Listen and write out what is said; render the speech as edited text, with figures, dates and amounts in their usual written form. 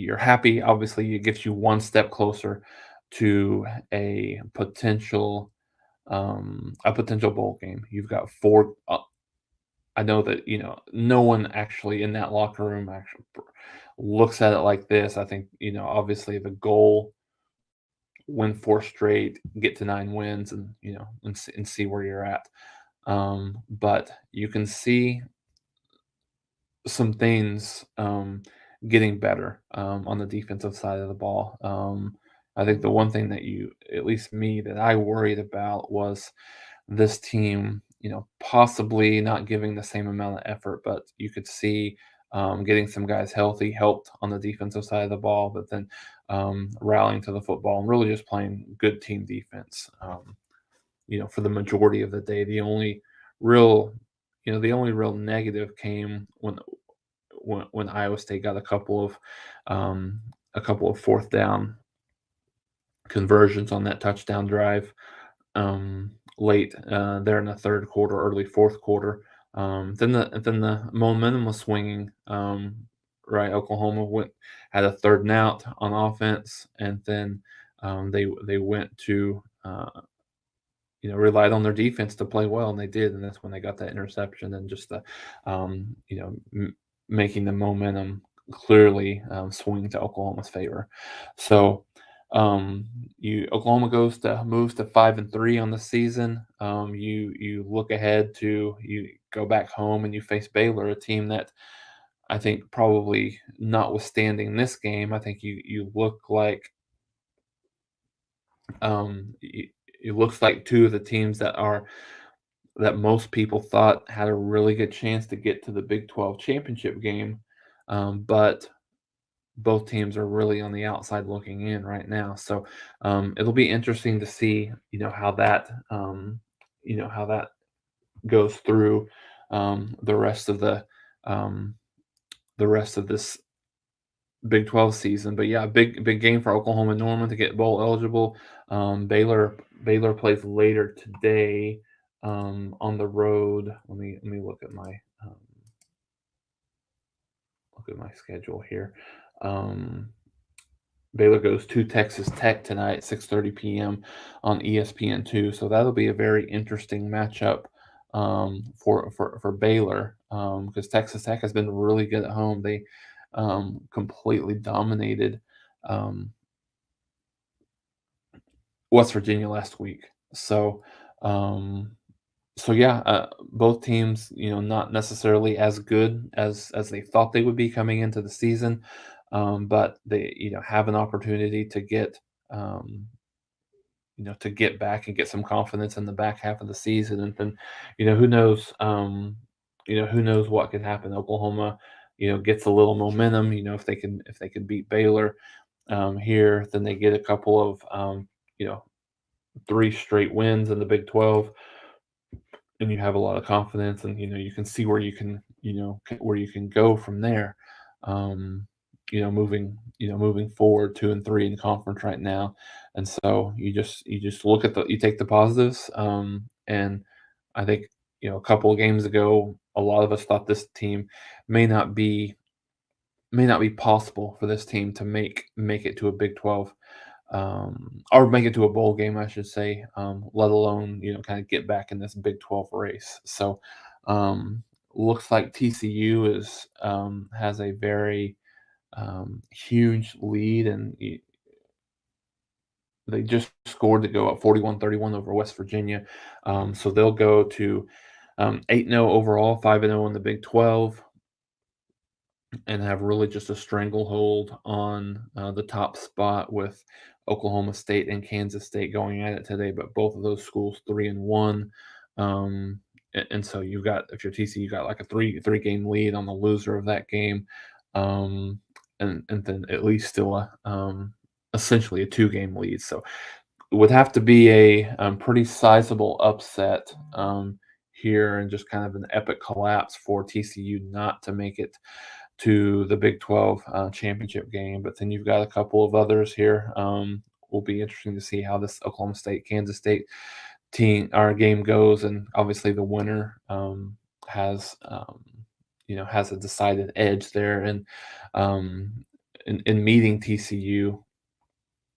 you're happy. Obviously, it gets you one step closer to a potential bowl game. You've got four. I know that no one actually in that locker room actually looks at it like this. I think obviously the goal, win four straight, get to 9 wins, and see where you're at. But you can see some things getting better on the defensive side of the ball. I think the one thing that at least me, that I worried about was this team, possibly not giving the same amount of effort, but you could see getting some guys healthy helped on the defensive side of the ball, but then rallying to the football and really just playing good team defense. For the majority of the day, real, the only real negative came when Iowa State got a couple of fourth down conversions on that touchdown drive late there in the third quarter, early fourth quarter. Then the momentum was swinging. Right, Oklahoma had a third and out on offense, and then they went to relied on their defense to play well, and they did, and that's when they got that interception and just the making the momentum clearly swing to Oklahoma's favor. So you Oklahoma moves to 5-3 on the season. You look ahead to you go back home and you face Baylor, a team that I think probably notwithstanding this game, I think you look like it looks like two of the teams that most people thought had a really good chance to get to the Big 12 championship game, but both teams are really on the outside looking in right now. So it'll be interesting to see, how that goes through the rest of um, the rest of this Big 12 season. But yeah, big game for Oklahoma Norman to get bowl eligible. Baylor plays later today on the road. Let me look at my schedule here. Um, Baylor goes to Texas Tech tonight, 6:30 p.m. on ESPN2. So that'll be a very interesting matchup for Baylor because Texas Tech has been really good at home. They completely dominated um, West Virginia last week. Um, so yeah, both teams, not necessarily as good as they thought they would be coming into the season, but they, have an opportunity um, to get back and get some confidence in the back half of the season, and then, who knows, who knows what could happen. Oklahoma, gets a little momentum. If they can beat Baylor here, then they get a couple of you know, three straight wins in the Big 12, and you have a lot of confidence, and you can see where where you can go from there. um moving forward 2-3 in conference right now, and so you just you take the positives. And I think a couple of games ago, a lot of us thought this team may not be may not be possible for this team to make it to a Big 12, or make it to a bowl game, I should say, let alone, kind of get back in this Big 12 race. So, looks like TCU has a very huge lead, and they just scored to go up 41-31 over West Virginia. So they'll go to 8-0 overall, 5-0 in the Big 12, and have really just a stranglehold on the top spot with Oklahoma State and Kansas State going at it today. But both of those schools 3-1, and so you've got, if you're TC, you got like a three game lead on the loser of that game, um, and then at least still essentially a 2 game lead. So it would have to be a pretty sizable upset here, and just kind of an epic collapse for TCU not to make it to the Big 12 championship game. But then you've got a couple of others here. Will be interesting to see how this Oklahoma State, Kansas State our game goes, and obviously the winner has has a decided edge there, and um, in meeting TCU,